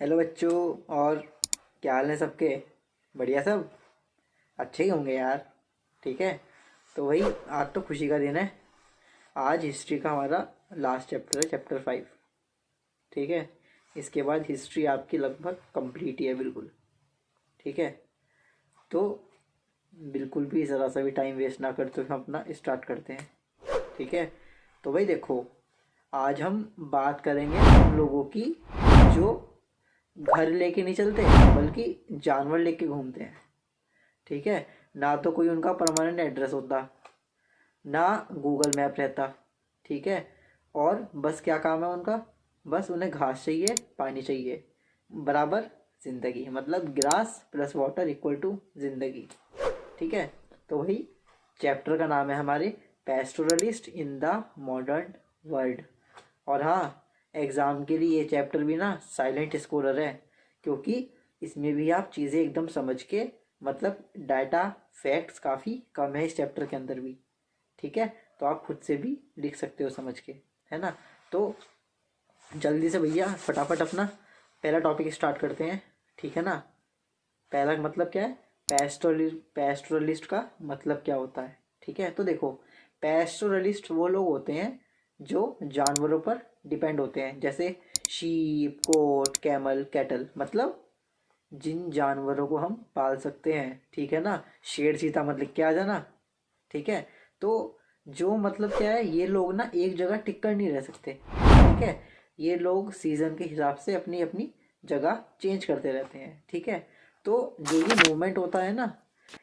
Hello बच्चों। और क्या हाल है सबके? बढ़िया सब? अच्छे ही होंगे यार। ठीक है। तो वही, आज तो खुशी का दिन है। आज हिस्ट्री का हमारा लास्ट चैप्टर है, चैप्टर 5। ठीक है। इसके बाद हिस्ट्री आपकी लगभग कंप्लीट ही है, बिल्कुल। ठीक है। तो बिल्कुल भी ज़रा सा भी टाइम वेस्ट ना करते हुए हम अपना स्टार्ट करते हैं। ठीक है। तो भाई देखो, आज हम बात करेंगे उन लोगों की जो घर लेके नहीं चलते बल्कि जानवर लेके घूमते हैं। ठीक है। ना तो कोई उनका परमानेंट एड्रेस होता, ना गूगल मैप रहता। ठीक है। और बस क्या काम है उनका? बस उन्हें घास चाहिए, पानी चाहिए, बराबर जिंदगी। मतलब grass plus water equal to जिंदगी। ठीक है। तो वही चैप्टर का नाम है हमारे, पैस्टोरलिस्ट इन द मॉडर्न वर्ल्ड। और हाँ, एग्ज़ाम के लिए ये चैप्टर भी ना साइलेंट स्कोरर है, क्योंकि इसमें भी आप चीज़ें एकदम समझ के, मतलब डाटा फैक्ट्स काफ़ी कम है इस चैप्टर के अंदर भी। ठीक है। तो आप खुद से भी लिख सकते हो समझ के, है ना। तो जल्दी से भैया फटाफट अपना पहला टॉपिक स्टार्ट करते हैं। ठीक है ना। पहला मतलब क्या है? पैस्टोरलिस्ट का मतलब क्या होता है? ठीक है। तो देखो, पैस्टोरलिस्ट वो लोग होते हैं जो जानवरों पर डिपेंड होते हैं, जैसे शीप, गोट, कैमल, कैटल। मतलब जिन जानवरों को हम पाल सकते हैं। ठीक है ना। शेर चीता मत लिख के आ जाना। ठीक है। तो जो मतलब क्या है, ये लोग ना एक जगह टिक कर नहीं रह सकते। ठीक है। ये लोग सीजन के हिसाब से अपनी अपनी जगह चेंज करते रहते हैं। ठीक है। तो जो ये मूवमेंट होता है ना,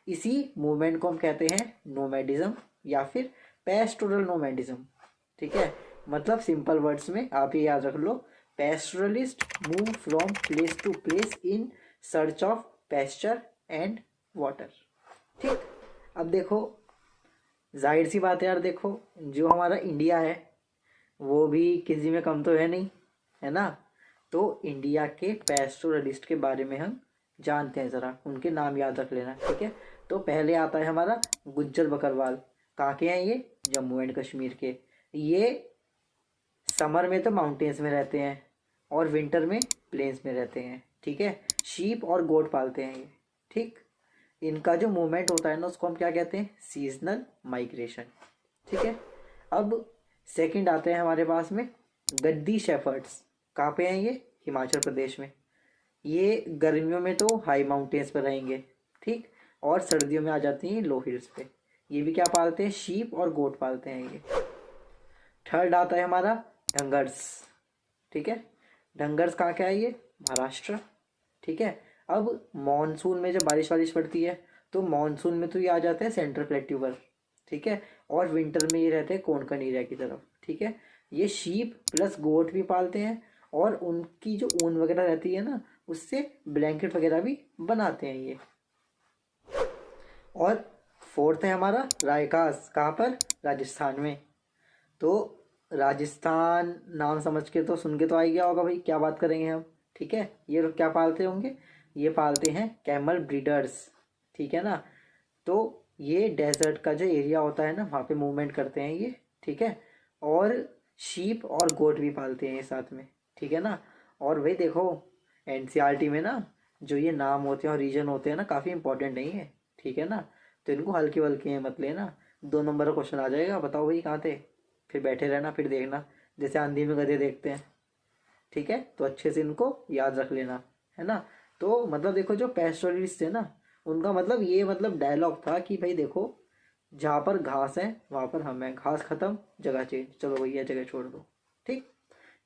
इसी मूवमेंट को हम कहते हैं नोमैडिज्म या फिर पैस्टोरल नोमैडिज्म। ठीक है। मतलब सिंपल वर्ड्स में आप ये याद रख लो, pastoralist move from place to place in search of pasture and water. ठीक। अब देखो, जाहिर सी बात है यार, देखो जो हमारा इंडिया है वो भी किसी में कम तो है नहीं, है ना। तो इंडिया के पैस्टोरलिस्ट के बारे में हम जानते हैं, ज़रा उनके नाम याद रख लेना। ठीक है। तो पहले आता है हमारा गुज्जर बकरवाल। कहाँ के हैं ये? जम्मू एंड कश्मीर के। ये समर में तो माउंटेन्स में रहते हैं और विंटर में प्लेन्स में रहते हैं। ठीक है। शीप और गोट पालते हैं ये। ठीक। इनका जो मूवमेंट होता है ना, उसको हम क्या कहते हैं? Seasonal migration. ठीक है। अब सेकंड आते हैं हमारे पास में गद्दी शेफर्ड्स। कहाँ पे हैं ये? हिमाचल प्रदेश में। ये गर्मियों में तो हाई माउंटेन्स पर रहेंगे। ठीक। और सर्दियों में आ जाती हैं लो हिल्स पे। ये भी क्या पालते हैं? शीप और गोट पालते हैं ये। थर्ड आता है हमारा डंगर्स। ठीक है। डंगर्स कहाँ क्या है ये? महाराष्ट्र। ठीक है। अब मॉनसून में जब बारिश वारिश पड़ती है तो मॉनसून में तो ये आ जाते हैं सेंट्रल प्लेट्यू पर। ठीक है। और विंटर में ये रहते हैं कोंकण एरिया की तरफ। ठीक है। ये शीप प्लस गोट भी पालते हैं, और उनकी जो ऊन वगैरह रहती है ना, उससे ब्लैंकेट वगैरह भी बनाते हैं ये। और फोर्थ है हमारा रायकास। कहाँ पर? राजस्थान में। तो राजस्थान नाम समझ के तो सुन के तो आ ही गया होगा भाई क्या बात करेंगे हम। ठीक है। ये लोग क्या पालते होंगे? ये पालते हैं कैमल ब्रीडर्स। ठीक है ना। तो ये डेजर्ट का जो एरिया होता है ना, वहाँ पे मूवमेंट करते हैं ये। ठीक है। और शीप और गोट भी पालते हैं ये साथ में। ठीक है ना। और भाई देखो, एनसीईआरटी में ना जो ये नाम होते हैं और रीजन होते हैं ना, काफ़ी इंपॉर्टेंट नहीं है। ठीक है ना। तो इनको हल्के वल्के में मत लेना। 2 नंबर का क्वेश्चन आ जाएगा, बताओ भाई कहाँ थे। फिर बैठे रहना, फिर देखना जैसे आंधी में गधे देखते हैं। ठीक है। तो अच्छे से इनको याद रख लेना, है ना। तो मतलब देखो, जो पैस्टोरलिस्ट थे ना, उनका मतलब ये मतलब डायलॉग था कि भाई देखो, जहाँ पर घास है वहाँ पर हम हैं, घास खत्म जगह चेंज, चलो भैया जगह छोड़ दो। ठीक।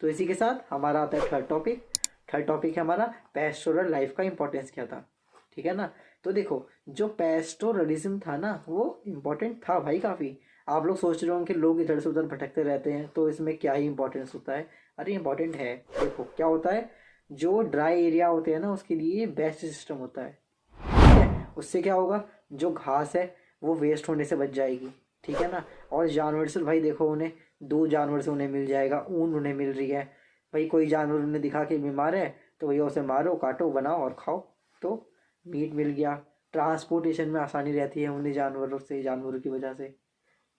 तो इसी के साथ हमारा आता है थर्ड टॉपिक। थर्ड टॉपिक है हमारा पैस्टोरल लाइफ का इंपॉर्टेंस क्या था। ठीक है ना। तो देखो, जो पैस्टोरलिज्म था ना, वो इम्पोर्टेंट था भाई काफ़ी। आप लोग सोच रहे होंगे कि लोग इधर से उधर भटकते रहते हैं तो इसमें क्या ही इंपॉर्टेंस होता है। अरे इंपॉर्टेंट है। देखो क्या होता है, जो ड्राई एरिया होते हैं ना, उसके लिए बेस्ट सिस्टम होता है। ठीक है। उससे क्या होगा, जो घास है वो वेस्ट होने से बच जाएगी। ठीक है ना। और जानवर से भाई देखो, उन्हें दूध जानवर से उन्हें मिल जाएगा, ऊन उन्हें मिल रही है। भाई कोई जानवर उन्हें दिखा के बीमार है तो भैया उसे मारो, काटो, बनाओ और खाओ। तो मीट मिल गया। ट्रांसपोर्टेशन में आसानी रहती है उन्हीं जानवरों से, जानवरों की वजह से।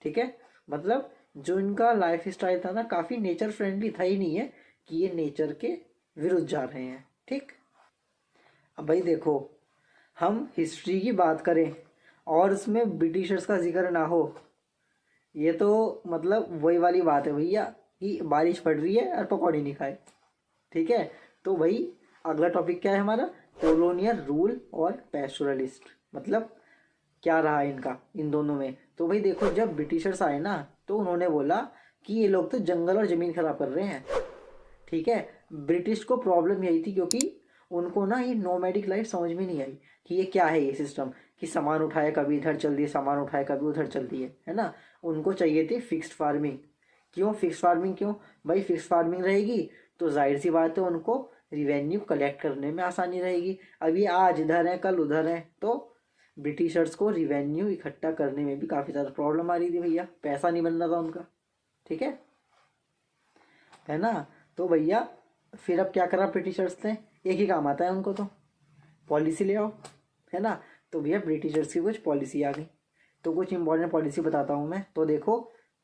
ठीक है। मतलब जो इनका लाइफ स्टाइल था ना, काफ़ी नेचर फ्रेंडली था ही नहीं है कि ये नेचर के विरुद्ध जा रहे हैं। ठीक। अब भाई देखो, हम हिस्ट्री की बात करें और उसमें ब्रिटिशर्स का जिक्र ना हो, ये तो मतलब वही वाली बात है भैया कि बारिश पड़ रही है और पकौड़ी नहीं खाए। ठीक है, तो भाई अगला टॉपिक क्या है हमारा, कॉलोनियल रूल और पैस्टोरलिस्ट, मतलब क्या रहा इनका इन दोनों में। तो भाई देखो, जब ब्रिटिशर्स आए ना तो उन्होंने बोला कि ये लोग तो जंगल और ज़मीन खराब कर रहे हैं। ठीक है, ब्रिटिश को प्रॉब्लम यही थी क्योंकि उनको ना ये नोमैडिक लाइफ समझ में नहीं आई कि ये क्या है ये सिस्टम, कि सामान उठाए कभी इधर चल दिए, सामान उठाए कभी उधर चल दिए, है ना। उनको चाहिए थी फिक्स्ड फार्मिंग। क्यों फिक्स्ड फार्मिंग, क्यों भाई फिक्स्ड फार्मिंग रहेगी तो जाहिर सी बात है उनको रिवेन्यू कलेक्ट करने में आसानी रहेगी। अब ये आज इधर है कल उधर है, तो ब्रिटिशर्स को रिवेन्यू इकट्ठा करने में भी काफ़ी ज़्यादा प्रॉब्लम आ रही थी भैया, पैसा नहीं बन रहा था उनका। ठीक है ना। तो भैया फिर अब क्या करा ब्रिटिशर्स ने, एक ही काम आता है उनको, तो पॉलिसी ले आओ, है ना। तो भैया ब्रिटिशर्स की कुछ पॉलिसी आ गई, तो कुछ इंपॉर्टेंट पॉलिसी बताता हूँ मैं। तो देखो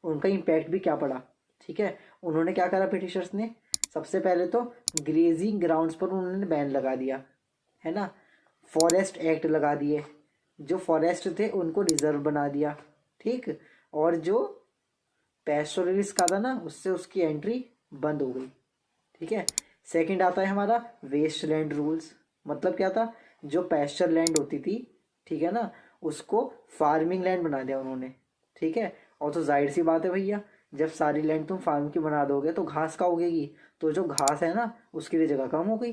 उनका इम्पैक्ट भी क्या पड़ा। ठीक है, उन्होंने क्या करा ब्रिटिशर्स ने, सबसे पहले तो ग्रेजिंग ग्राउंड्स पर उन्होंने बैन लगा दिया, है ना। फॉरेस्ट एक्ट लगा दिए, जो फॉरेस्ट थे उनको रिजर्व बना दिया। ठीक, और जो पैस्टोरलिस्ट का था ना उससे उसकी एंट्री बंद हो गई। ठीक है, सेकंड आता है हमारा वेस्ट लैंड रूल्स। मतलब क्या था, जो पैस्चर लैंड होती थी, ठीक है ना, उसको फार्मिंग लैंड बना दिया उन्होंने। ठीक है, और तो जाहिर सी बात है भैया, जब सारी लैंड तुम फार्म की बना दोगे तो घास का उगेगी, तो जो घास है ना उसके लिए जगह कम हो गई।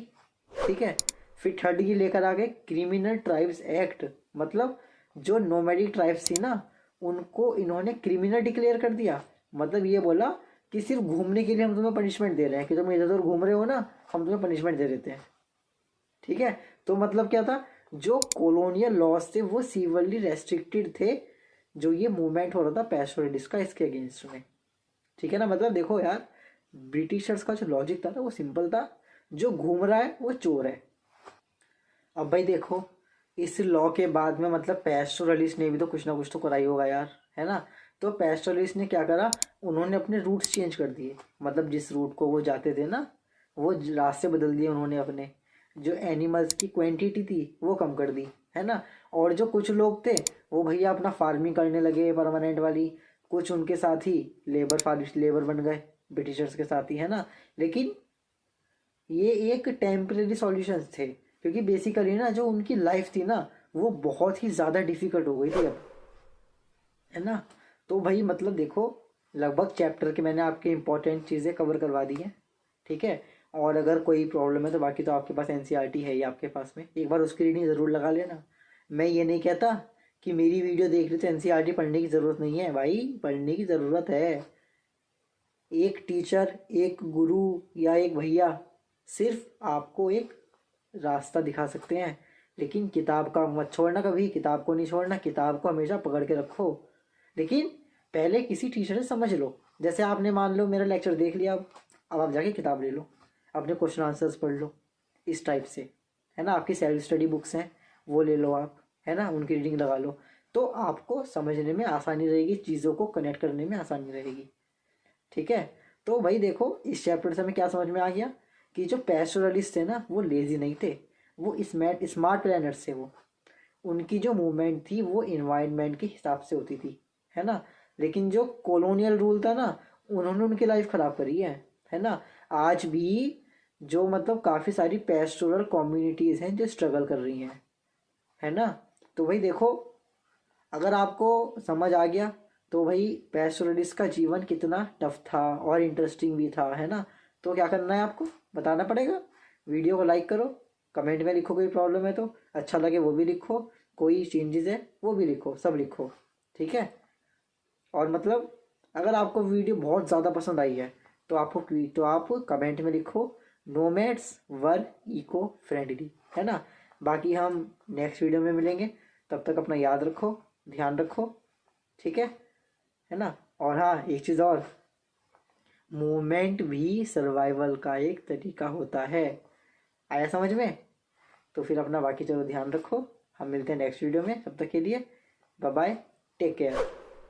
ठीक है, फिर थर्ड की लेकर आ गए क्रिमिनल ट्राइब्स एक्ट। मतलब जो नोमैडिक ट्राइब्स थी ना उनको इन्होंने क्रिमिनल डिक्लेयर कर दिया। मतलब ये बोला कि सिर्फ घूमने के लिए हम तुम्हें पनिशमेंट दे रहे हैं, कि तुम इधर उधर घूम रहे हो ना, हम तुम्हें पनिशमेंट दे देते हैं। ठीक है, तो मतलब क्या था, जो कॉलोनियल लॉज थे वो सीवरली रेस्ट्रिक्टेड थे, जो ये मूवमेंट हो रहा था पैस्टोरलिस्ट का इसके अगेंस्ट में। ठीक है ना, मतलब देखो यार, ब्रिटिशर्स का जो लॉजिक था ना वो सिंपल था, जो घूम रहा है वो चोर है। अब भाई देखो, इस लॉ के बाद में मतलब पैस्टोरलिस्ट ने भी तो कुछ ना कुछ तो कराई होगा यार, है ना। तो पैस्टोरलिस्ट ने क्या करा, उन्होंने अपने रूट्स चेंज कर दिए। मतलब जिस रूट को वो जाते थे ना, वो रास्ते बदल दिए उन्होंने अपने। जो एनिमल्स की क्वांटिटी थी वो कम कर दी, है ना। और जो कुछ लोग थे वो भैया अपना फार्मिंग करने लगे परमानेंट वाली, कुछ उनके साथ ही लेबर बन गए ब्रिटिशर्स के साथ ही, है ना। लेकिन ये एक टेम्परेरी सॉल्यूशंस थे, क्योंकि बेसिकली ना जो उनकी लाइफ थी ना वो बहुत ही ज़्यादा डिफिकल्ट हो गई थी अब, है ना। तो भाई मतलब देखो, लगभग चैप्टर के मैंने आपके इंपॉर्टेंट चीज़ें कवर करवा दी हैं। ठीक है, और अगर कोई प्रॉब्लम है तो बाकी तो आपके पास एनसीईआरटी है ही आपके पास में, एक बार उसकी रीडिंग ज़रूर लगा लेना। मैं ये नहीं कहता कि मेरी वीडियो देख रही तो एनसीईआरटी पढ़ने की ज़रूरत नहीं है, भाई पढ़ने की ज़रूरत है। एक टीचर, एक गुरु या एक भैया सिर्फ आपको एक रास्ता दिखा सकते हैं, लेकिन किताब का मत छोड़ना, कभी किताब को नहीं छोड़ना, किताब को हमेशा पकड़ के रखो। लेकिन पहले किसी टीचर से समझ लो, जैसे आपने मान लो मेरा लेक्चर देख लिया, अब आप जाके किताब ले लो, अपने क्वेश्चन आंसर्स पढ़ लो, इस टाइप से, है ना। आपकी सेल्फ स्टडी बुक्स हैं वो ले लो आप, है ना, उनकी रीडिंग लगा लो, तो आपको समझने में आसानी रहेगी, चीज़ों को कनेक्ट करने में आसानी रहेगी। ठीक है, तो भाई देखो इस चैप्टर से हमें क्या समझ में आ गया कि जो पैस्टोरलिस्ट थे ना वो लेजी नहीं थे, वो स्मार्ट प्लानर्स थे। वो उनकी जो मूवमेंट थी वो इन्वायरमेंट के हिसाब से होती थी, है ना। लेकिन जो कॉलोनियल रूल था ना उन्होंने उनकी लाइफ ख़राब करी है ना। आज भी जो मतलब काफ़ी सारी पैस्टोरल कम्युनिटीज़ हैं जो स्ट्रगल कर रही हैं, है ना। तो भाई देखो, अगर आपको समझ आ गया तो भाई पैस्टोरलिस्ट का जीवन कितना टफ था और इंटरेस्टिंग भी था, है ना। तो क्या करना है आपको बताना पड़ेगा, वीडियो को लाइक करो, कमेंट में लिखो कोई प्रॉब्लम है तो, अच्छा लगे वो भी लिखो, कोई चेंजेस है वो भी लिखो, सब लिखो। ठीक है, और मतलब अगर आपको वीडियो बहुत ज़्यादा पसंद आई है तो आप कमेंट में लिखो नोमैड्स वर इको फ्रेंडली, है ना। बाकी हम नेक्स्ट वीडियो में मिलेंगे, तब तक अपना याद रखो, ध्यान रखो। ठीक है ना। और हाँ एक चीज़ और, मूवमेंट भी सर्वाइवल का एक तरीका होता है, आया समझ में। तो फिर अपना बाकी चलो ध्यान रखो, हम मिलते हैं नेक्स्ट वीडियो में, तब तक के लिए बाय बाय, टेक केयर।